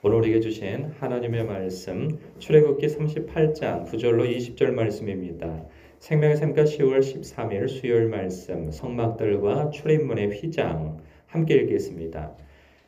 오늘 우리에게 주신 하나님의 말씀 출애굽기 38장 9절로 20절 말씀입니다. 생명의 샘가 10월 13일 수요일 말씀 성막들과 출입문의 휘장 함께 읽겠습니다.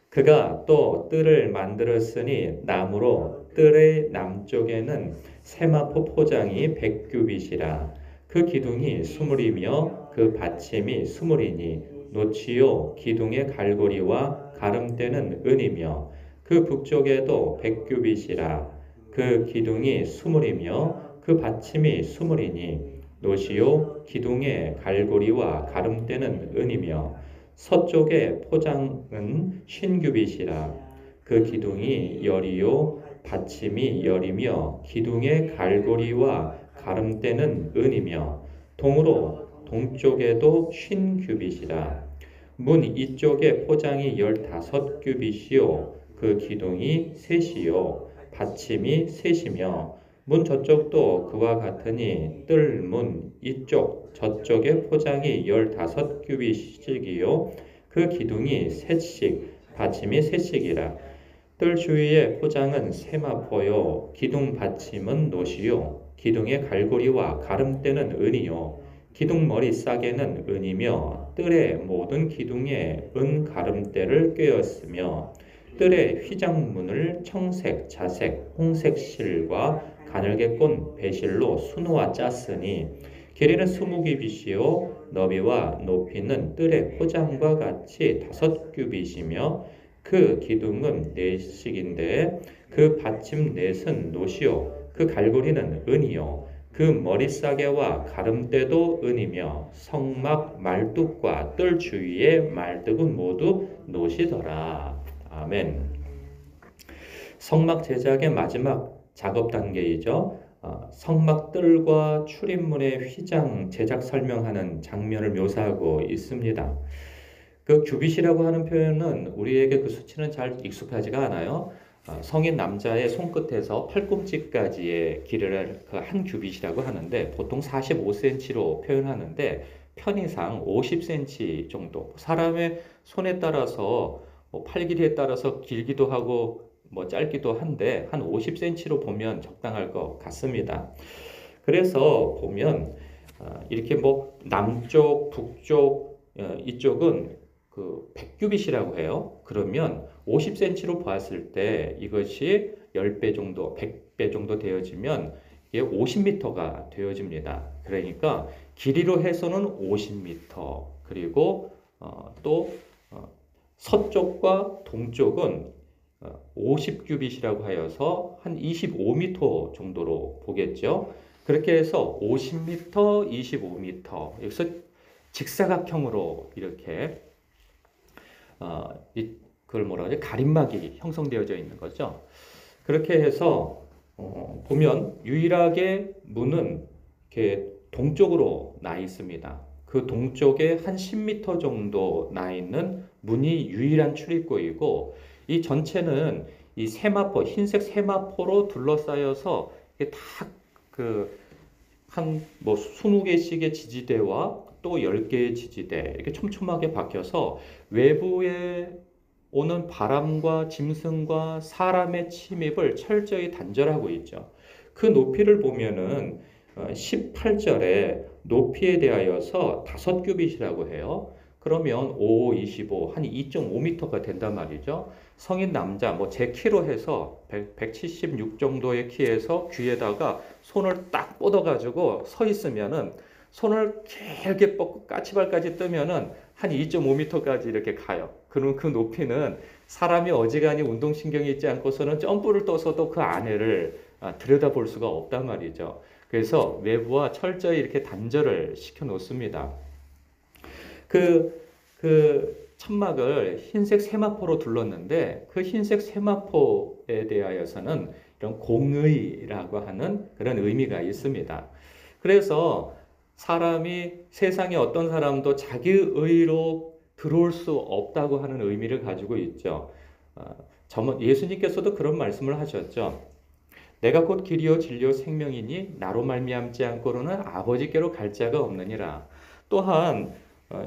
그가 또 뜰을 만들었으니 나무로 뜰의 남쪽에는 세마포 포장이 100규빗이라 그 기둥이 수물이며 그 받침이 수물이니 노치요 기둥의 갈고리와 가름대는 은이며 그 북쪽에도 100규빗이라 그 기둥이 수물이며 그 받침이 수물이니 노시요 기둥의 갈고리와 가름대는 은이며 서쪽의 포장은 50규빗이라 그 기둥이 열이요 받침이 열이며 기둥의 갈고리와 가름대는 은이며 동으로 동쪽에도 50규빗이라 문 이쪽에 포장이 15규빗이요 그 기둥이 셋이요 받침이 셋이며 문 저쪽도 그와 같으니 뜰 문 이쪽 저쪽에 포장이 15규빗이요 그 기둥이 셋씩 받침이 셋씩이라 뜰 주위의 포장은 세마포요 기둥 받침은 노시요 기둥의 갈고리와 가름대는 은이요 기둥 머리 싸개는 은이며 뜰의 모든 기둥에 은 가름대를 꿰었으며 뜰의 휘장문을 청색, 자색, 홍색 실과 가늘게 꼰 배실로 수놓아 짰으니 길이는 20규빗이요 너비와 높이는 뜰의 포장과 같이 5규빗이며 그 기둥은 넷씩인데 그 받침 넷은 노시요 그 갈고리는 은이요 그 머리싸개와 가름대도 은이며 성막 말뚝과 뜰 주위의 말뚝은 모두 노시더라. 아멘. 성막 제작의 마지막 작업 단계이죠. 성막 뜰과 출입문의 휘장 제작 설명하는 장면을 묘사하고 있습니다. 그 규빗이라고 하는 표현은 우리에게 그 수치는 잘 익숙하지가 않아요. 성인 남자의 손끝에서 팔꿈치까지의 길이를 그 한 규빗이라고 하는데 보통 45cm로 표현하는데 편의상 50cm 정도. 사람의 손에 따라서 팔 길이에 따라서 길기도 하고 짧기도 한데 한 50cm로 보면 적당할 것 같습니다. 그래서 보면 이렇게 남쪽, 북쪽 이쪽은 그 100규빗이라고 해요. 그러면 50cm로 보았을 때 이것이 10배 정도, 100배 정도 되어지면 이게 50m가 되어집니다. 그러니까 길이로 해서는 50m, 그리고 또 서쪽과 동쪽은 50규빗이라고 하여서 한 25m 정도로 보겠죠. 그렇게 해서 50m, 25m, 여기서 직사각형으로 이렇게 그걸 뭐라 하지? 가림막이 형성되어져 있는 거죠. 그렇게 해서 보면 유일하게 문은 이렇게 동쪽으로 나 있습니다. 그 동쪽에 한 10m 정도 나 있는 문이 유일한 출입구이고 이 전체는 이 세마포, 흰색 세마포로 둘러싸여서 이게 한 20개씩의 지지대와 또 10개의 지지대 이렇게 촘촘하게 박혀서 외부에 오는 바람과 짐승과 사람의 침입을 철저히 단절하고 있죠. 그 높이를 보면은 18절에 높이에 대하여서 5규빗이라고 해요. 그러면 5, 25, 한 2.5m가 된단 말이죠. 성인 남자, 제 키로 해서 176 정도의 키에서 귀에다가 손을 딱 뻗어가지고 서 있으면은 손을 길게 뻗고 까치발까지 뜨면은 한 2.5m까지 이렇게 가요. 그럼 그 높이는 사람이 어지간히 운동신경이 있지 않고서는 점프를 떠서도 그 안에를 들여다볼 수가 없단 말이죠. 그래서 외부와 철저히 이렇게 단절을 시켜 놓습니다. 그 천막을 흰색 세마포로 둘렀는데 그 흰색 세마포에 대하여서는 이런 공의라고 하는 그런 의미가 있습니다. 그래서 사람이 세상에 어떤 사람도 자기 의로 들어올 수 없다고 하는 의미를 가지고 있죠. 예수님께서도 그런 말씀을 하셨죠. 내가 곧 길이요 진리요 생명이니 나로 말미암지 않고는 아버지께로 갈 자가 없느니라. 또한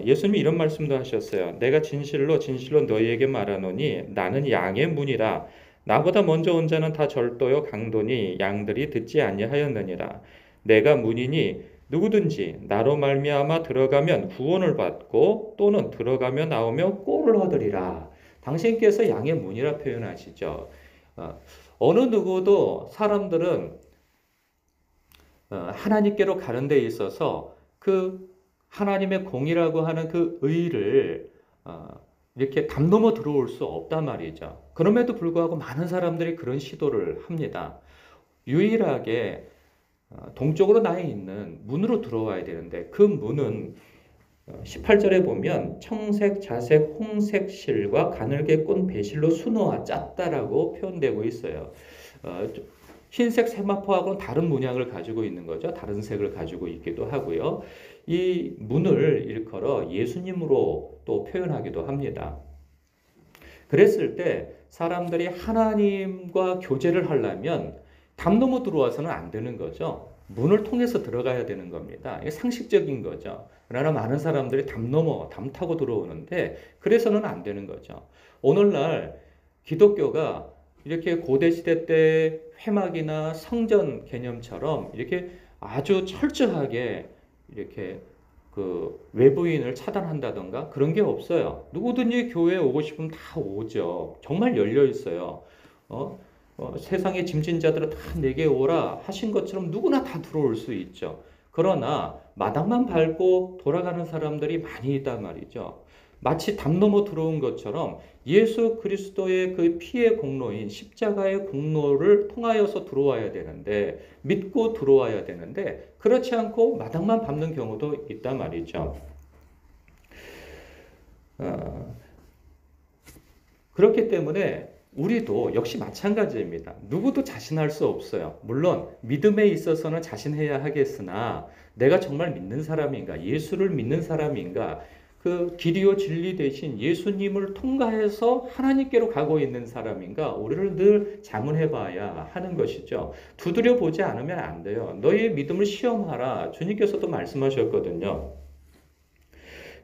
예수님이 이런 말씀도 하셨어요. 내가 진실로 진실로 너희에게 말하노니 나는 양의 문이라. 나보다 먼저 온 자는 다 절도요 강도니 양들이 듣지 아니하였느니라. 내가 문이니 누구든지 나로 말미암아 들어가면 구원을 받고 또는 들어가며 나오며 꼴을 얻으리라. 당신께서 양의 문이라 표현하시죠. 어, 어느 누구도 사람들은 하나님께로 가는 데 있어서 그 하나님의 공이라고 하는 그 의를 이렇게 담 넘어 들어올 수 없단 말이죠. 그럼에도 불구하고 많은 사람들이 그런 시도를 합니다. 유일하게 동쪽으로 나 있는 문으로 들어와야 되는데 그 문은 18절에 보면 청색, 자색, 홍색 실과 가늘게 꼰 배실로 수놓아 짰다라고 표현되고 있어요. 흰색 세마포하고는 다른 문양을 가지고 있는 거죠. 다른 색을 가지고 있기도 하고요. 이 문을 일컬어 예수님으로 또 표현하기도 합니다. 그랬을 때 사람들이 하나님과 교제를 하려면 담 넘어 들어와서는 안 되는 거죠. 문을 통해서 들어가야 되는 겁니다. 이게 상식적인 거죠. 그러나 많은 사람들이 담 타고 들어오는데 그래서는 안 되는 거죠. 오늘날 기독교가 이렇게 고대시대 때 회막이나 성전 개념처럼 이렇게 아주 철저하게 이렇게 그 외부인을 차단한다던가 그런 게 없어요. 누구든지 교회에 오고 싶으면 다 오죠. 정말 열려 있어요. 세상의 짐진 자들은 다 내게 오라 하신 것처럼 누구나 다 들어올 수 있죠. 그러나 마당만 밟고 돌아가는 사람들이 많이 있단 말이죠. 마치 담 넘어 들어온 것처럼 예수 그리스도의 그 피의 공로인 십자가의 공로를 통하여서 들어와야 되는데 믿고 들어와야 되는데 그렇지 않고 마당만 밟는 경우도 있단 말이죠. 그렇기 때문에 우리도 역시 마찬가지입니다. 누구도 자신할 수 없어요. 물론 믿음에 있어서는 자신해야 하겠으나 내가 정말 믿는 사람인가, 예수를 믿는 사람인가, 그 길이요 진리 대신 예수님을 통과해서 하나님께로 가고 있는 사람인가 우리를 늘 자문해 봐야 하는 것이죠. 두드려 보지 않으면 안 돼요. 너희의 믿음을 시험하라. 주님께서도 말씀하셨거든요.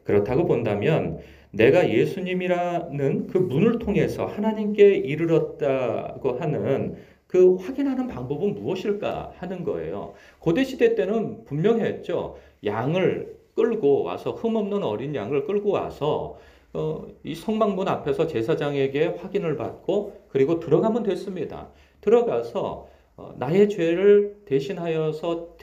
그렇다고 본다면 내가 예수님이라는 그 문을 통해서 하나님께 이르렀다고 하는 그 확인하는 방법은 무엇일까 하는 거예요. 고대시대 때는 분명했죠. 양을 끌고 와서 흠없는 어린 양을 끌고 와서 이 성막문 앞에서 제사장에게 확인을 받고 그리고 들어가면 됐습니다. 들어가서 나의 죄를 대신하여서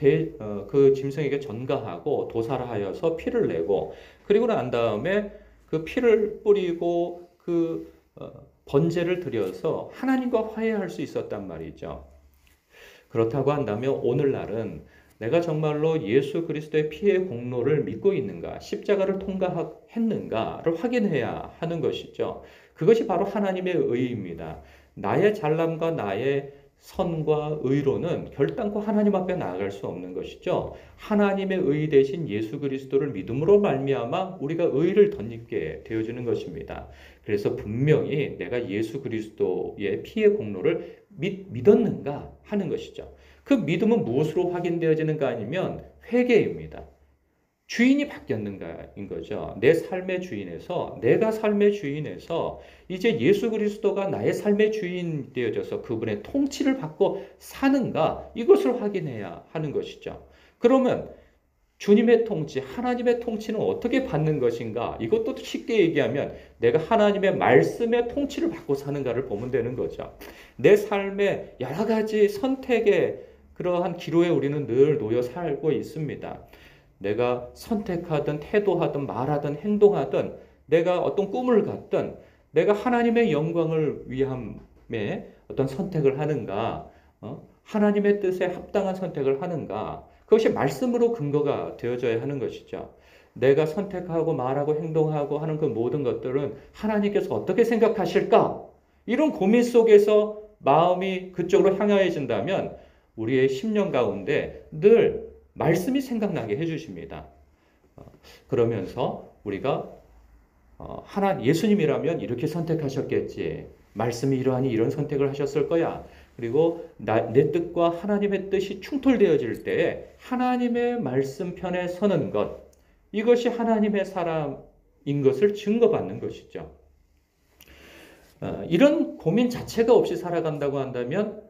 그 짐승에게 전가하고 도살을 하여서 피를 내고 그리고 난 다음에 그 피를 뿌리고 그 번제를 드려서 하나님과 화해할 수 있었단 말이죠. 그렇다고 한다면 오늘날은 내가 정말로 예수 그리스도의 피의 공로를 믿고 있는가, 십자가를 통과했는가를 확인해야 하는 것이죠. 그것이 바로 하나님의 의입니다. 나의 잘남과 나의 선과 의로는 결단코 하나님 앞에 나아갈 수 없는 것이죠. 하나님의 의 대신 예수 그리스도를 믿음으로 말미암아 우리가 의를 덧입게 되어지는 것입니다. 그래서 분명히 내가 예수 그리스도의 피의 공로를 믿었는가 하는 것이죠. 그 믿음은 무엇으로 확인되어지는가 아니면 회개입니다. 주인이 바뀌었는가인 거죠. 내 삶의 주인에서 내가 삶의 주인에서 이제 예수 그리스도가 나의 삶의 주인 되어져서 그분의 통치를 받고 사는가 이것을 확인해야 하는 것이죠. 그러면 주님의 통치, 하나님의 통치는 어떻게 받는 것인가? 이것도 쉽게 얘기하면 내가 하나님의 말씀의 통치를 받고 사는가를 보면 되는 거죠. 내 삶의 여러 가지 선택의 그러한 기로에 우리는 늘 놓여 살고 있습니다. 내가 선택하든 태도하든 말하든 행동하든 내가 어떤 꿈을 갖든 내가 하나님의 영광을 위함에 어떤 선택을 하는가, 하나님의 뜻에 합당한 선택을 하는가, 그것이 말씀으로 근거가 되어져야 하는 것이죠. 내가 선택하고 말하고 행동하고 하는 그 모든 것들은 하나님께서 어떻게 생각하실까? 이런 고민 속에서 마음이 그쪽으로 향하여진다면 우리의 심령 가운데 늘 말씀이 생각나게 해주십니다. 그러면서 우리가 예수님이라면 이렇게 선택하셨겠지. 말씀이 이러하니 이런 선택을 하셨을 거야. 그리고 내 뜻과 하나님의 뜻이 충돌되어질 때 하나님의 말씀 편에 서는 것, 이것이 하나님의 사람인 것을 증거받는 것이죠. 이런 고민 자체가 없이 살아간다고 한다면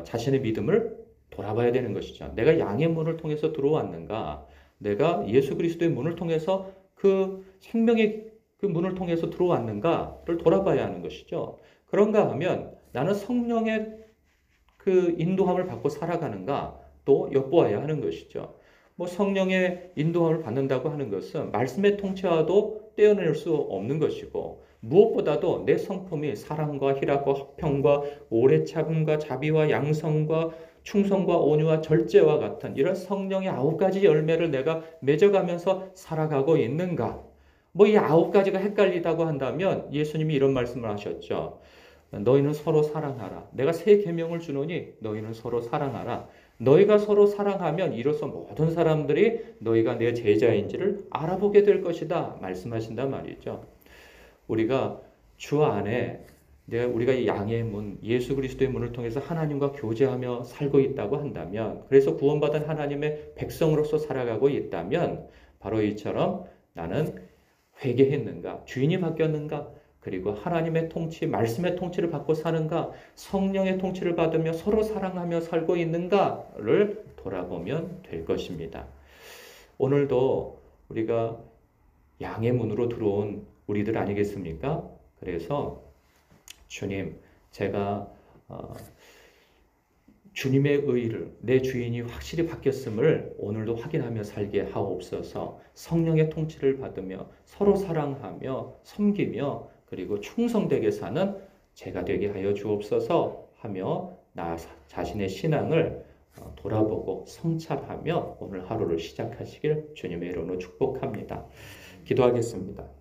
자신의 믿음을 돌아봐야 되는 것이죠. 내가 양의 문을 통해서 들어왔는가? 내가 예수 그리스도의 문을 통해서 그 생명의 그 문을 통해서 들어왔는가를 돌아봐야 하는 것이죠. 그런가 하면 나는 성령의 그 인도함을 받고 살아가는가 또 엿보아야 하는 것이죠. 뭐 성령의 인도함을 받는다고 하는 것은 말씀의 통치와도 떼어낼 수 없는 것이고 무엇보다도 내 성품이 사랑과 희락과 화평과 오래 참음과 자비와 양성과 충성과 온유와 절제와 같은 이런 성령의 9가지 열매를 내가 맺어가면서 살아가고 있는가? 뭐 이 9가지가 헷갈리다고 한다면 예수님이 이런 말씀을 하셨죠. 너희는 서로 사랑하라. 내가 새 계명을 주노니 너희는 서로 사랑하라. 너희가 서로 사랑하면 이로써 모든 사람들이 너희가 내 제자인지를 알아보게 될 것이다. 말씀하신단 말이죠. 우리가 주 안에 우리가 이 양의 문, 예수 그리스도의 문을 통해서 하나님과 교제하며 살고 있다고 한다면, 그래서 구원받은 하나님의 백성으로서 살아가고 있다면, 바로 이처럼 나는 회개했는가, 주인이 바뀌었는가, 그리고 하나님의 통치, 말씀의 통치를 받고 사는가, 성령의 통치를 받으며 서로 사랑하며 살고 있는가를 돌아보면 될 것입니다. 오늘도 우리가 양의 문으로 들어온 우리들 아니겠습니까? 그래서 주님, 제가 주님의 의를 내 주인이 확실히 바뀌었음을 오늘도 확인하며 살게 하옵소서. 성령의 통치를 받으며 서로 사랑하며 섬기며 그리고 충성되게 사는 제가 되게 하여 주옵소서 하며 나 자신의 신앙을 돌아보고 성찰하며 오늘 하루를 시작하시길 주님의 이름으로 축복합니다. 기도하겠습니다.